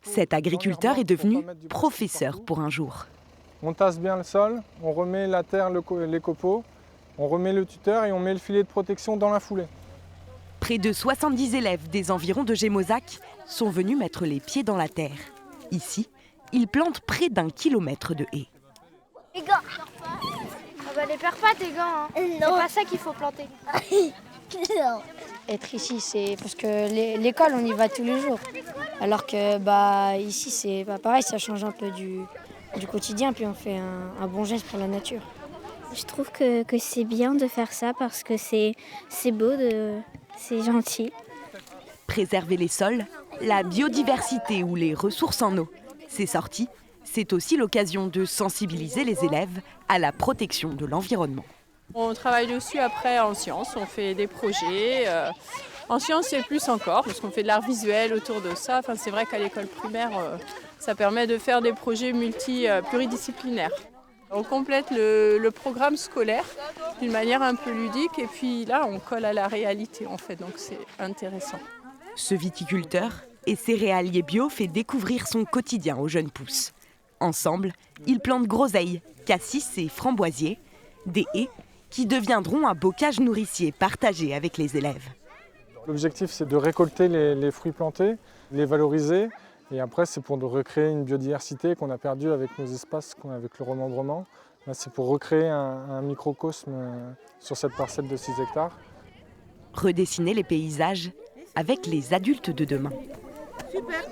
Cet agriculteur est devenu professeur pour un jour. On tasse bien le sol, on remet la terre, les copeaux, on remet le tuteur et on met le filet de protection dans la foulée. Près de 70 élèves des environs de Gémozac sont venus mettre les pieds dans la terre. Ici, ils plantent près d'1 kilomètre de haies. Les gants. Ah bah les perds pas tes gants, hein. C'est pas ça qu'il faut planter. Non. Être ici, c'est parce que l'école, on y va tous les jours. Alors que ici, c'est pas pareil, ça change un peu du quotidien, puis on fait un bon geste pour la nature. Je trouve que c'est bien de faire ça parce que c'est beau, c'est gentil. Préserver les sols, la biodiversité ou les ressources en eau, ces sorties, c'est aussi l'occasion de sensibiliser les élèves à la protection de l'environnement. On travaille dessus après en sciences, on fait des projets. En sciences, c'est plus encore, parce qu'on fait de l'art visuel autour de ça. Enfin, c'est vrai qu'à l'école primaire, ça permet de faire des projets pluridisciplinaires. On complète le programme scolaire d'une manière un peu ludique et puis là, on colle à la réalité en fait, donc c'est intéressant. Ce viticulteur et céréalier bio fait découvrir son quotidien aux jeunes pousses. Ensemble, ils plantent groseilles, cassis et framboisiers, des haies qui deviendront un bocage nourricier partagé avec les élèves. L'objectif, c'est de récolter les fruits plantés, les valoriser. Et après, c'est pour recréer une biodiversité qu'on a perdue avec nos espaces, avec le remembrement. Là, c'est pour recréer un microcosme sur cette parcelle de 6 hectares. Redessiner les paysages avec les adultes de demain. Super.